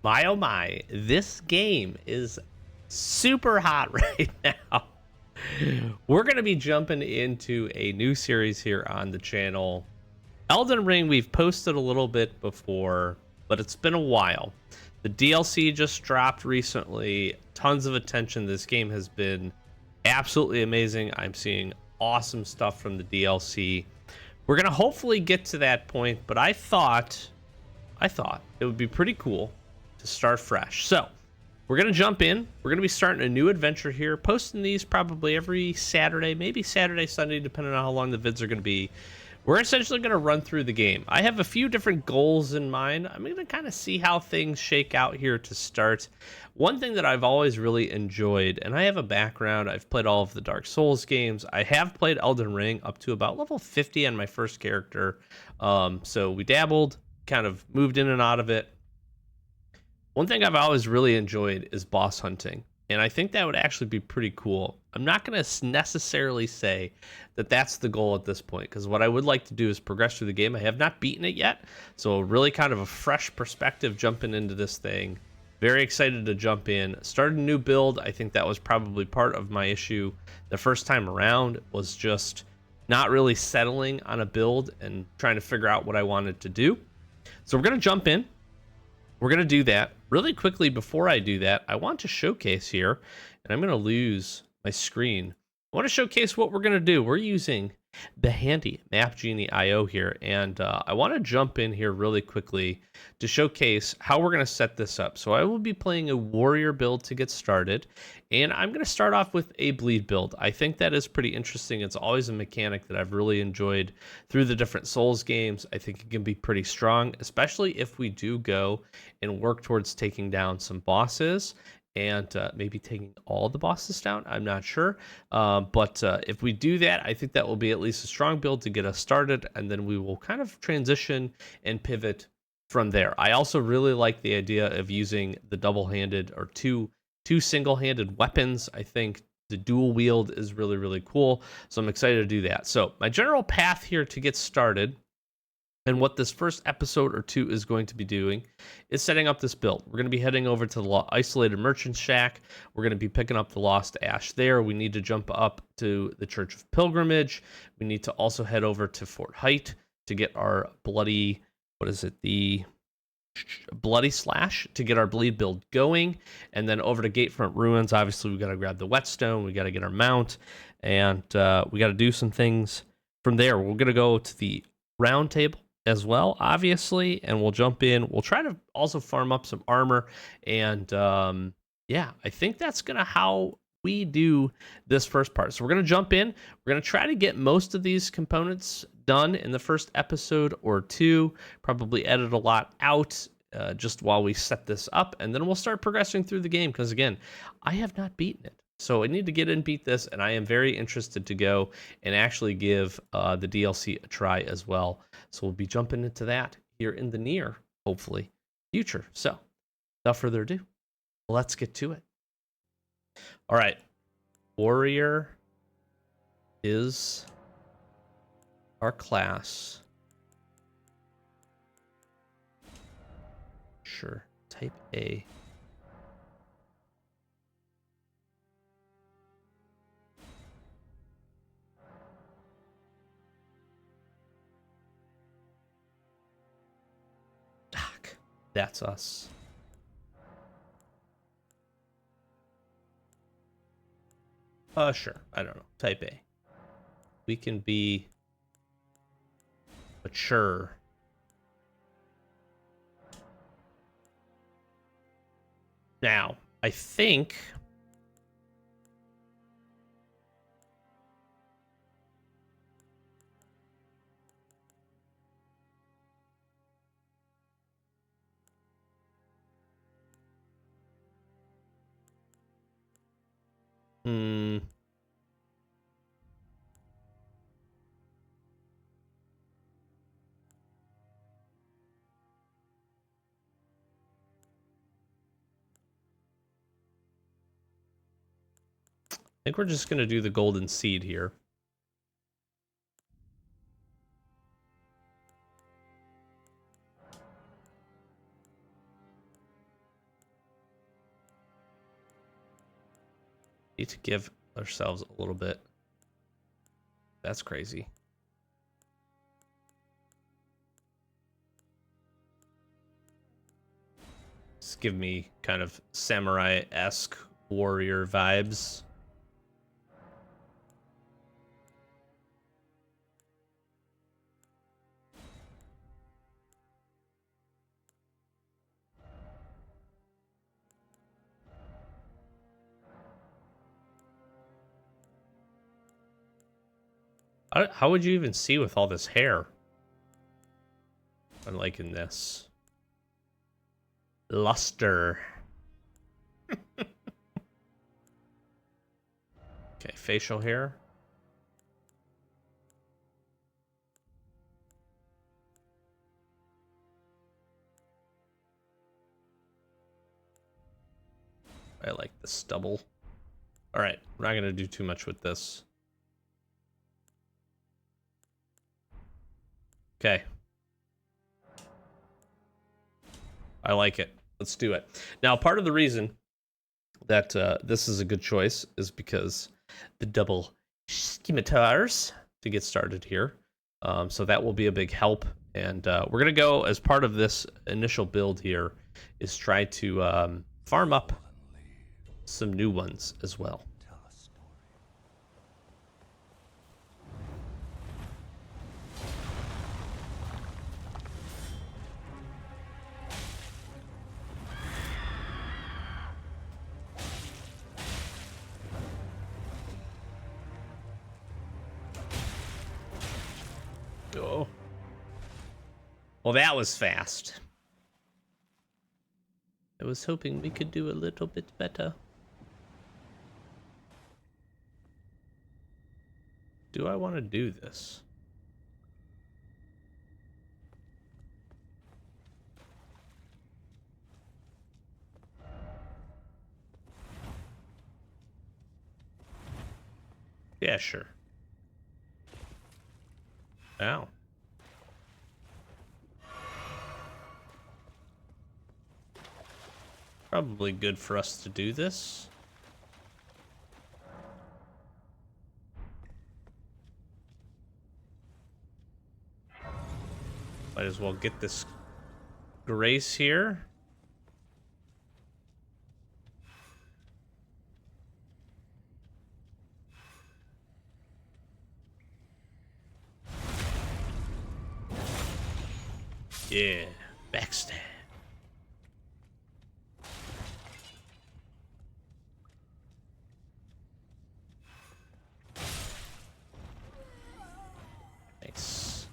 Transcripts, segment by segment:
My oh my, this game is super hot right now. We're going to be jumping into a new series here on the channel. Elden Ring, we've posted a little bit before, but it's been a while. The DLC just dropped recently. Tons of attention. This game has been absolutely amazing. I'm seeing awesome stuff from the DLC. We're going to hopefully get to that point, but I thought it would be pretty cool to start fresh. So we're going to jump in. We're going to be starting a new adventure here, posting these probably every Saturday, maybe Saturday, Sunday, depending on how long the vids are going to be. We're essentially going to run through the game. I have a few different goals in mind. I'm going to kind of see how things shake out here to start. One thing that I've always really enjoyed, and I have a background, I've played all of the Dark Souls games. I have played Elden Ring up to about level 50 on my first character. So we dabbled, kind of moved in and out of it. One thing I've always really enjoyed is boss hunting, and I think that would actually be pretty cool. I'm not going to necessarily say that that's the goal at this point, because what I would like to do is progress through the game. I have not beaten it yet, so really kind of a fresh perspective jumping into this thing. Very excited to jump in. Started a new build. I think that was probably part of my issue the first time around, was just not really settling on a build and trying to figure out what I wanted to do. So we're going to jump in. We're going to do that. Really quickly, before I do that, I want to showcase here, and I'm going to lose my screen. I want to showcase what we're going to do. We're using the handy Map Genie IO here, and I want to jump in here really quickly to showcase how we're going to set this up. So I will be playing a warrior build to get started, and I'm going to start off with a bleed build. I think that is pretty interesting. It's always a mechanic that I've really enjoyed through the different Souls games. I think it can be pretty strong, especially if we do go and work towards taking down some bosses and maybe taking all the bosses down. I'm not sure. But if we do that, I think that will be at least a strong build to get us started, and then we will kind of transition and pivot from there. I also really like the idea of using the double-handed or two single-handed weapons. I think the dual wield is really, really cool. So I'm excited to do that. So my general path here to get started, and what this first episode or two is going to be doing, is setting up this build. We're going to be heading over to the Isolated Merchant Shack. We're going to be picking up the Lost Ash there. We need to jump up to the Church of Pilgrimage. We need to also head over to Fort Height to get our bloody, the Bloody Slash to get our bleed build going. And then over to Gatefront Ruins. Obviously, we got to grab the whetstone. We got to get our mount. And we got to do some things from there. We're going to go to the round table as well, obviously, and we'll jump in. We'll try to also farm up some armor, and yeah, I think that's gonna how we do this first part. So we're gonna jump in. We're gonna try to get most of these components done in the first episode or two. Probably edit a lot out just while we set this up, and then we'll start progressing through the game. Because again, I have not beaten it. So I need to get in, beat this, and I am very interested to go and actually give the DLC a try as well. So we'll be jumping into that here in the near, hopefully, future. So without further ado, let's get to it. All right. Warrior is our class. Sure. Type A. That's us. Sure. I don't know. Type A. We can be mature. Now, I think I think we're just going to do the golden seed here. Need to give ourselves a little bit. That's crazy. Just give me kind of samurai-esque warrior vibes. How would you even see with all this hair? I'm liking this. Luster. Okay, facial hair. I like the stubble. All right, we're not gonna do too much with this. Okay. I like it. Let's do it. Now, part of the reason that this is a good choice is because the double scimitars to get started here. So that will be a big help. And we're going to go, as part of this initial build here, is try to farm up some new ones as well. Oh. Well, that was fast. I was hoping we could do a little bit better. Do I want to do this? Yeah, sure. Ow. Probably good for us to do this. Might as well get this grace here. Yeah, backstab. Nice.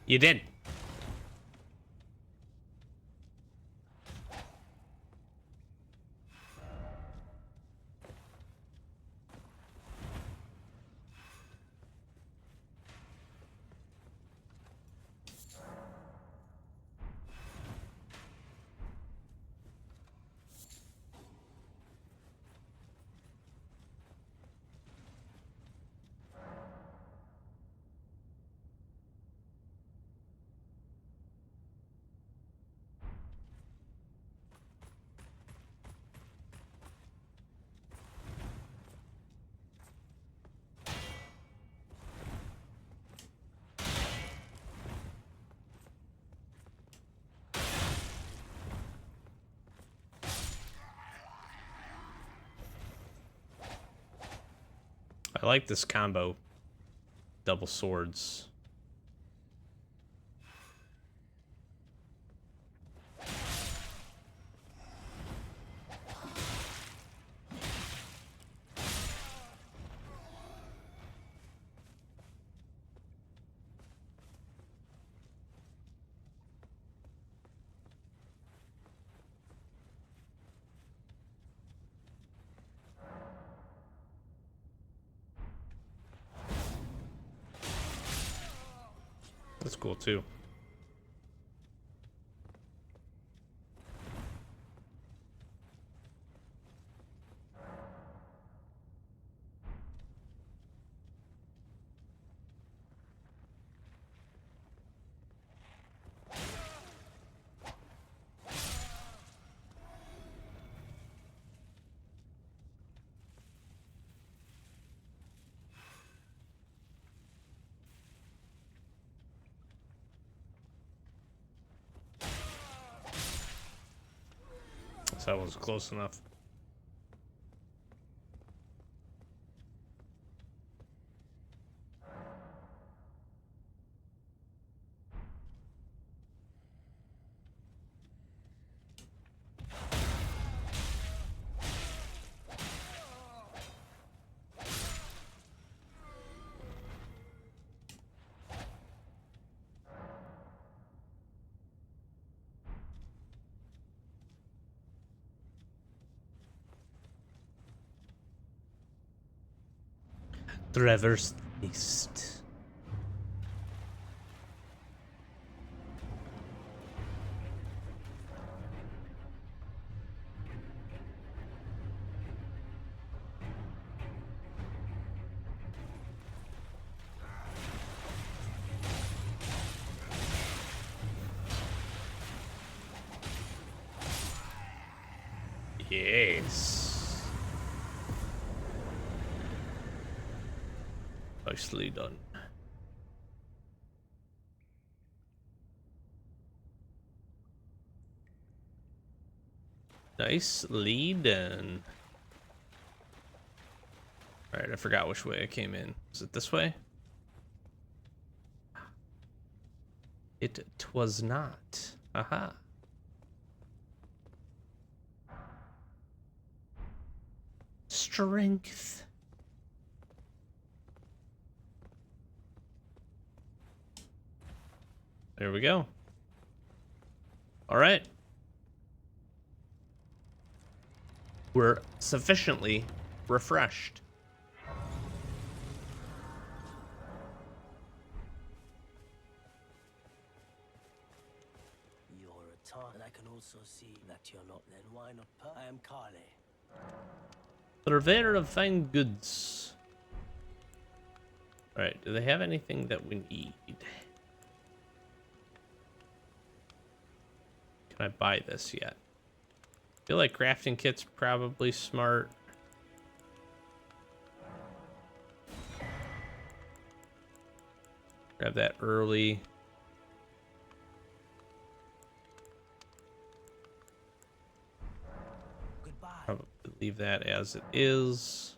You did. I like this combo. Double swords. That's cool too. So that was close enough. Traverse East. Yes. Nicely done. Nicely done. Alright, I forgot which way I came in. Is it this way? It was not. Aha. Strength. There we go. All right. We're sufficiently refreshed. You're a tar, and I can also see that you're not. Then why not? I am Carly. Purveyor of fine goods. All right. Do they have anything that we need? Can I buy this yet? I feel like crafting kit's probably smart. Grab that early. Goodbye. Probably leave that as it is.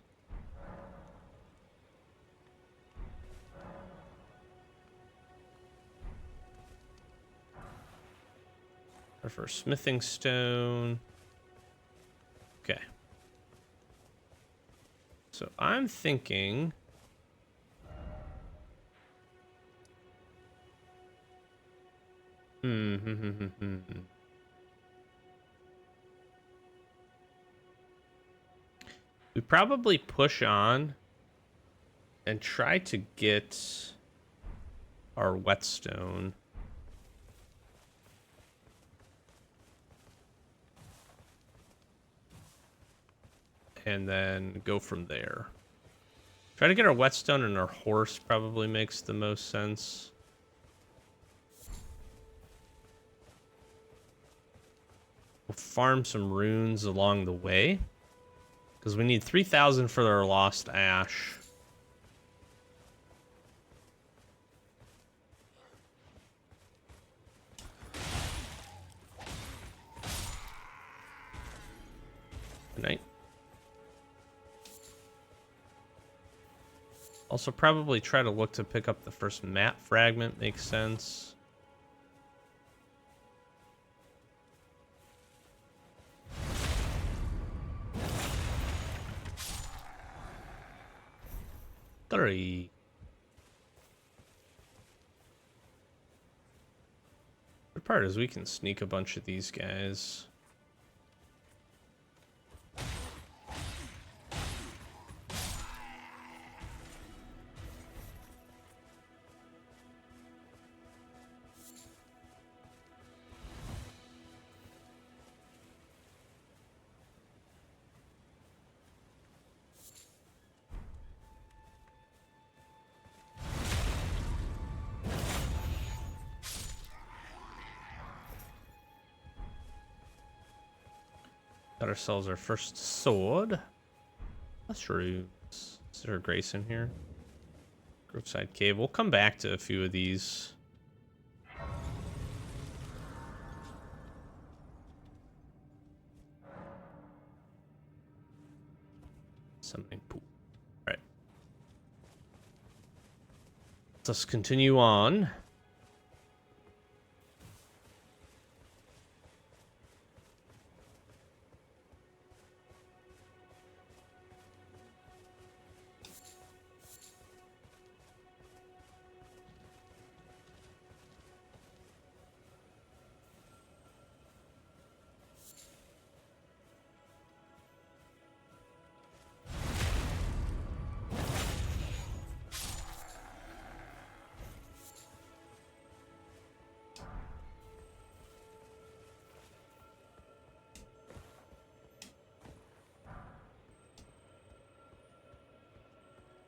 Or for smithing stone. Okay. So I'm thinking. We probably push on and try to get our whetstone. And then go from there. Try to get our whetstone and our horse probably makes the most sense. We'll farm some runes along the way. Because we need 3,000 for our lost ash. Good night. Also, probably try to look to pick up the first map fragment. Makes sense. Three. The part is we can sneak a bunch of these guys. Got ourselves our first sword. Mushrooms. Is there a grace in here? Groveside Cave. We'll come back to a few of these. Summoning pool. All right. Let's continue on.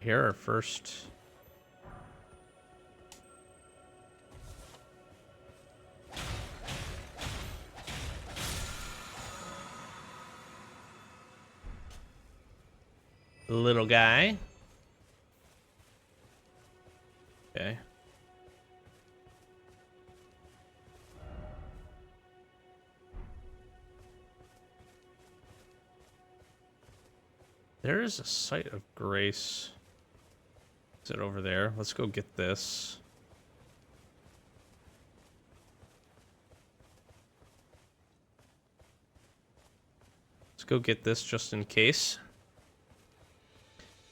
Here are first. Little guy. Okay. There is a site of grace. Is it over there? Let's go get this. Let's go get this just in case.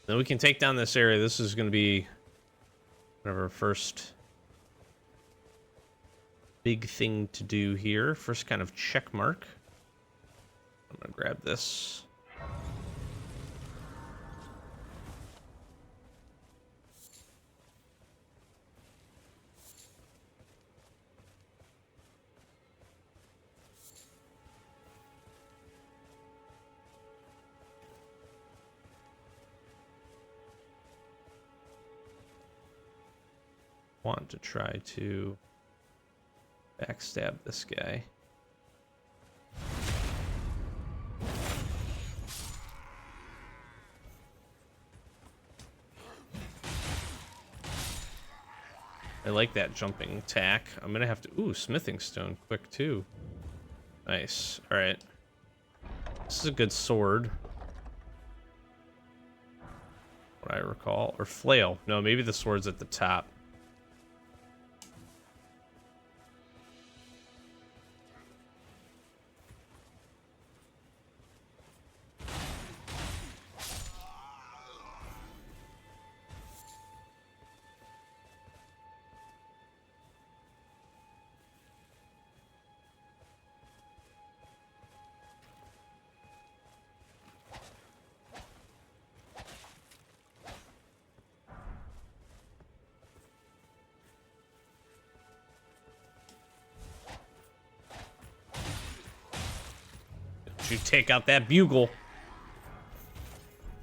Then we can take down this area. This is going to be whatever first big thing to do here. First kind of check mark. I'm going to grab this. Want to try to backstab this guy. I like that jumping attack. I'm gonna have to... Ooh, smithing stone quick too. Nice. All right. This is a good sword. What I recall. Or flail. No, maybe the sword's at the top. You take out that bugle.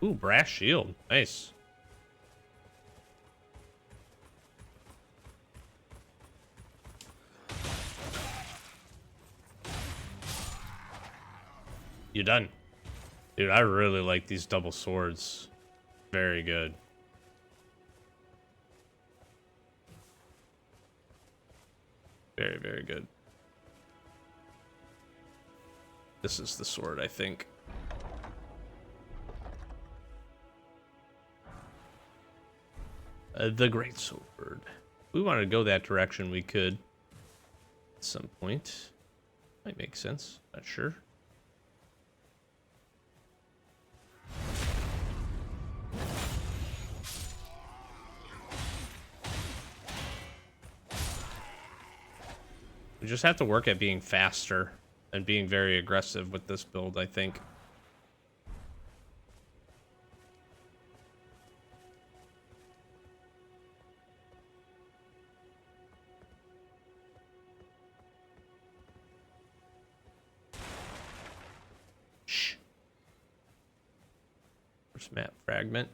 Ooh, brass shield. Nice. You done. Dude, I really like these double swords. Very good. Very, very good. This is the sword, I think. The great sword. If we wanted to go that direction, we could. At some point. Might make sense. Not sure. We just have to work at being faster and being very aggressive with this build, I think. Shh. First map fragment.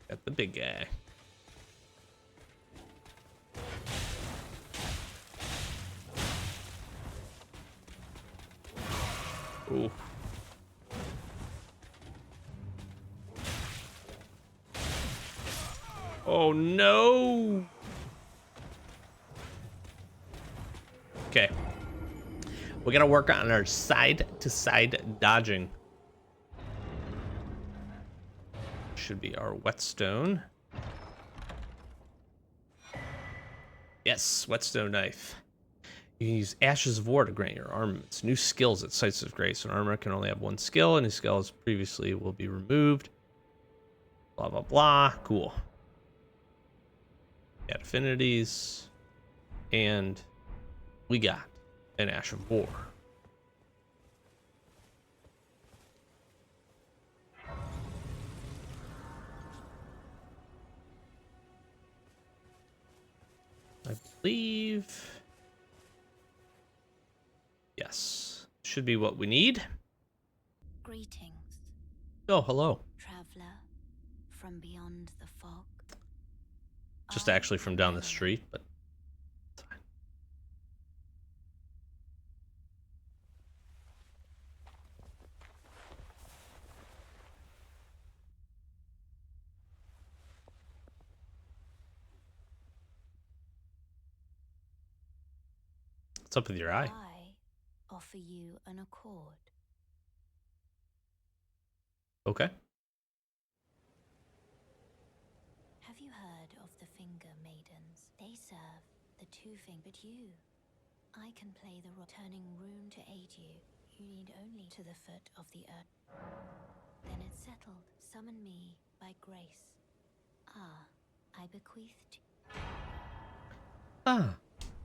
Got the big guy. Oh no. Okay. We gotta work on our side-to-side dodging. Should be our whetstone. Yes, whetstone knife. You can use Ashes of War to grant your armaments new skills at sites of grace. An armor can only have one skill, and his skills previously will be removed. Blah, blah, blah. Cool. Add affinities. And we got an Ash of War. I believe... Yes. Should be what we need. Greetings, Oh, hello. traveler from beyond the fog. Just I actually from am down the Elden. street, but it's fine. What's up with your eye? I offer you an accord. Okay. Have you heard of the Finger Maidens? They serve the two finger, but you. I can play the turning rune to aid you. You need only to the foot of the earth. Then it's settled. Summon me by grace. Ah, I bequeathed. Ah,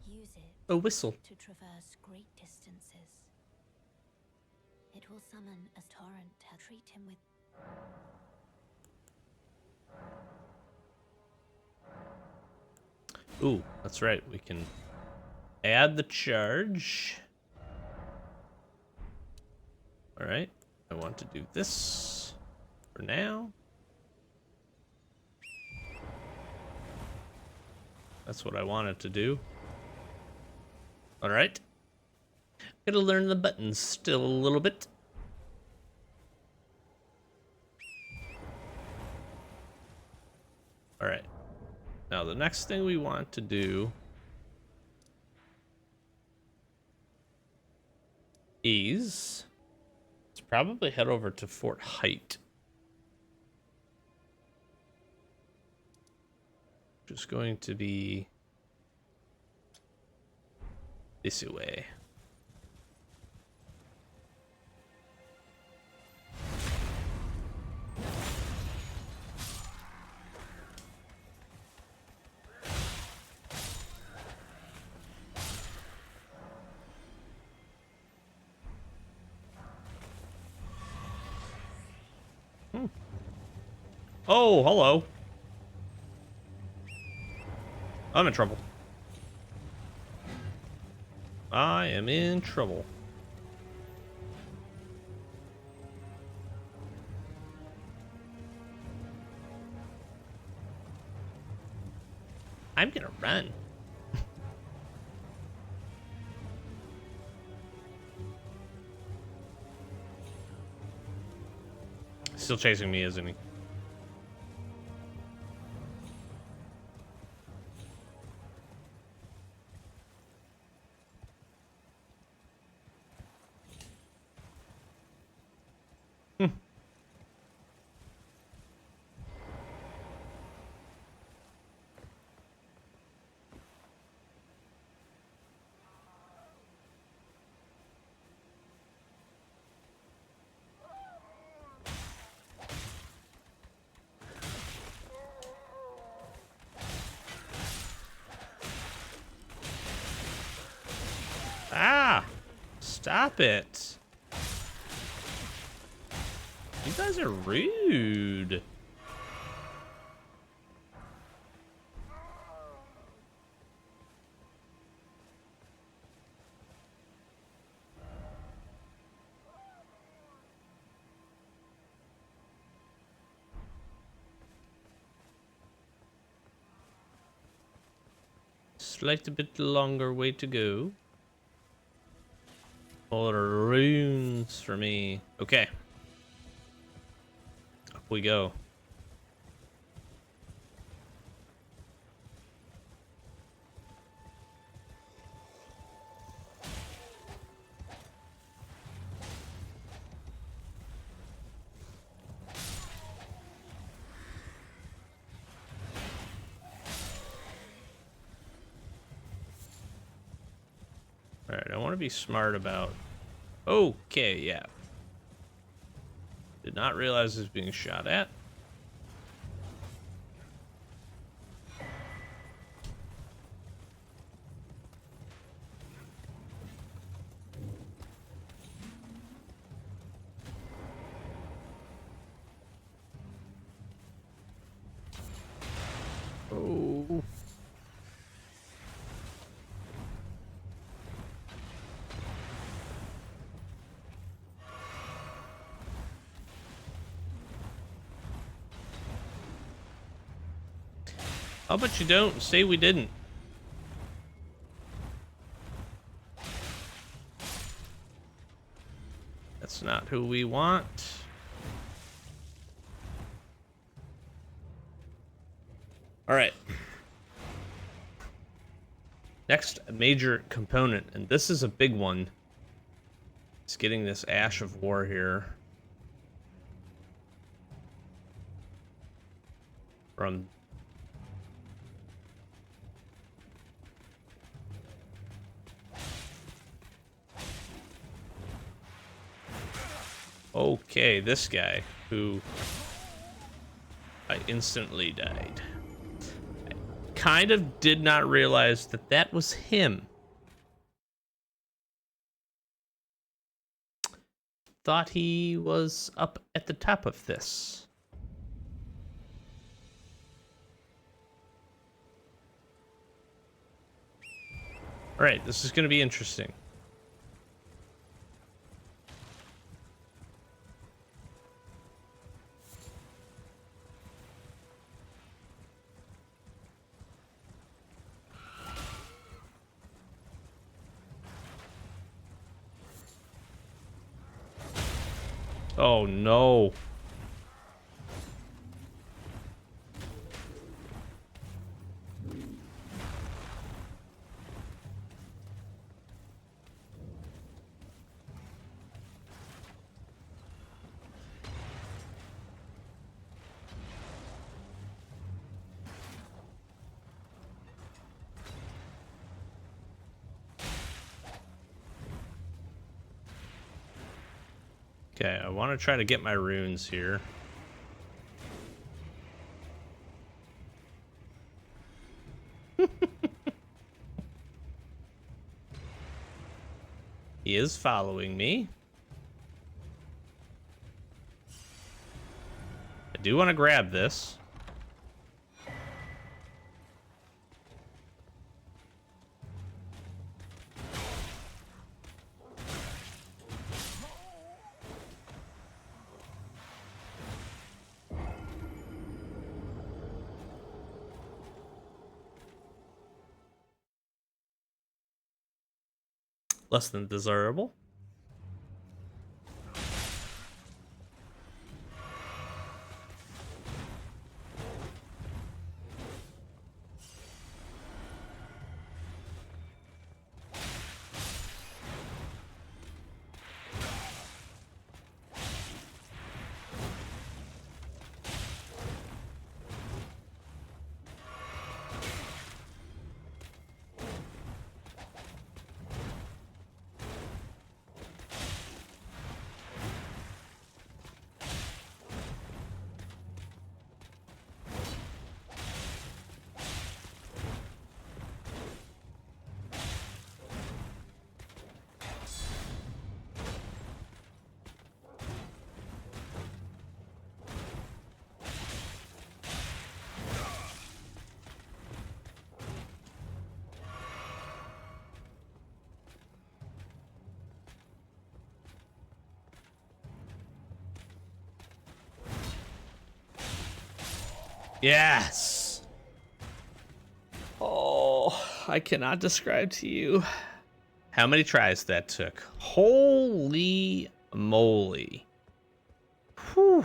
Use it a whistle. to traverse great distances. It will summon a torrent to treat him with. Ooh, that's right. We can add the charge. All right. I want to do this for now. That's what I wanted to do. All right. Gotta learn the buttons still a little bit. All right. Now the next thing we want to do is let's probably head over to Fort Height. Which is going to be this way. Oh, hello. I'm in trouble. I am in trouble. I'm gonna run. Still chasing me, isn't he? Ah! Stop it. You guys are rude. Slight bit longer way to go. More runes for me. Okay. Up we go. want to be smart about... Okay, yeah. Did not realize it was being shot at. Oh. How about you don't say we didn't? That's not who we want. All right. Next major component, and this is a big one. It's getting this Ash of War here. From okay, this guy who I instantly died. I kind of did not realize that that was him. Thought he was up at the top of this. All right, this is going to be interesting. Oh no. Okay, I want to try to get my runes here. He is following me. I do want to grab this. Less than desirable. Yes. Oh, I cannot describe to you how many tries that took. Holy moly. Whew.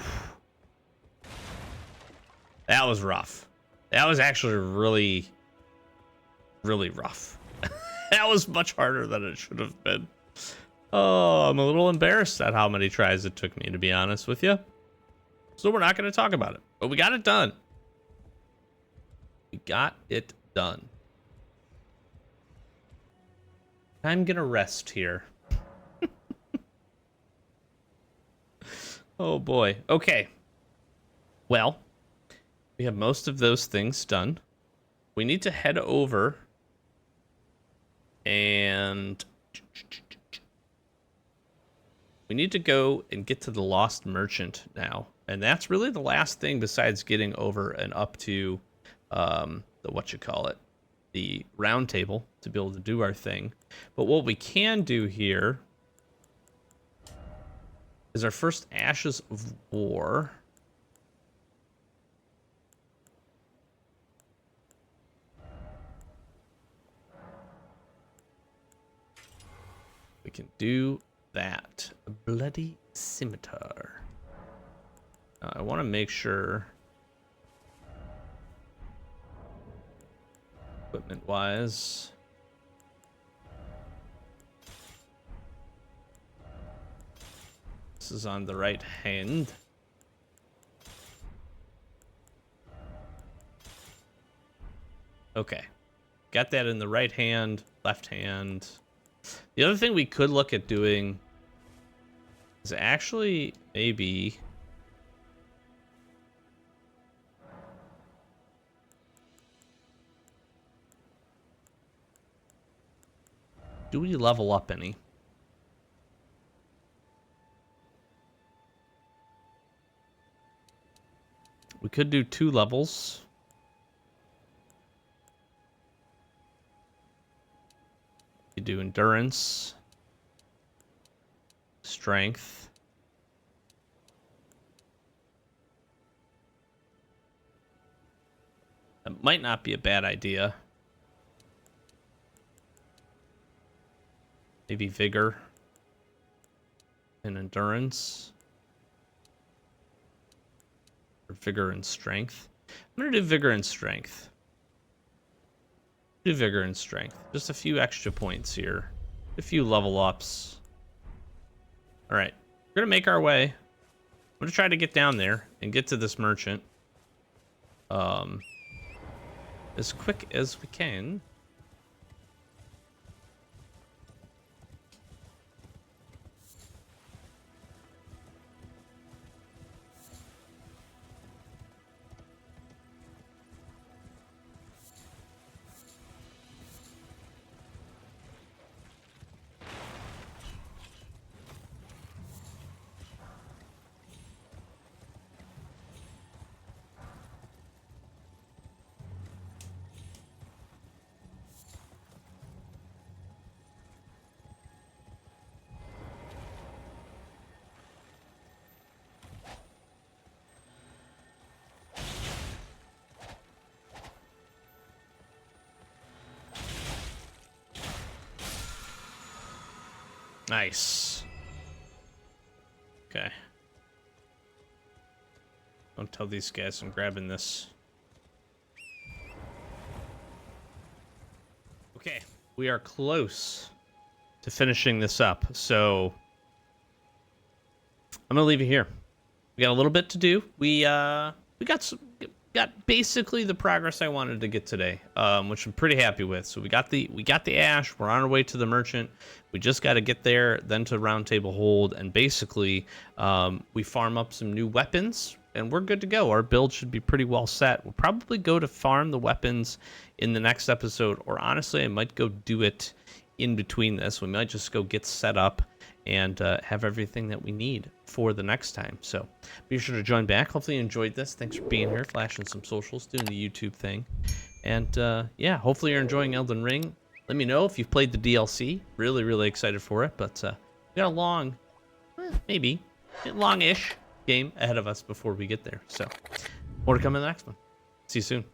That was rough. That was actually really, really rough. That was much harder than it should have been. Oh, I'm a little embarrassed at how many tries it took me, to be honest with you. So we're not going to talk about it, but we got it done. We got it done. I'm gonna rest here. Oh boy. Okay. Well, we have most of those things done. We need to head over and we need to go and get to the Lost Merchant now. And that's really the last thing besides getting over and up to the round table to be able to do our thing. But what we can do here is our first Ashes of War. We can do that. A bloody scimitar. I want to make sure, equipment-wise, this is on the right hand. Okay. Got that in the right hand, left hand. The other thing we could look at doing is actually maybe... do we level up any? We could do 2 levels. You do endurance, strength. That might not be a bad idea. Maybe vigor and endurance. Or vigor and strength. I'm going to do vigor and strength. Do vigor and strength. Just a few extra points here. A few level ups. Alright. We're going to make our way. I'm going to try to get down there and get to this merchant. As quick as we can. Nice. Okay. Don't tell these guys I'm grabbing this. Okay, we are close to finishing this up, so I'm gonna leave it here. We got a little bit to do. We got basically the progress I wanted to get today, which I'm pretty happy with. So we got the ash. We're on our way to the merchant. We just got to get there, then to round table hold, and basically we farm up some new weapons, and we're good to go. Our build should be pretty well set. We'll probably go to farm the weapons in the next episode, or honestly, I might go do it in between this. We might just go get set up and have everything that we need for the next time. So be sure to join back. Hopefully you enjoyed this. Thanks for being here, flashing some socials, doing the YouTube thing. And yeah, hopefully you're enjoying Elden Ring. Let me know if you've played the DLC. Really, really excited for it. But we got a long, maybe, long-ish game ahead of us before we get there. So more to come in the next one. See you soon.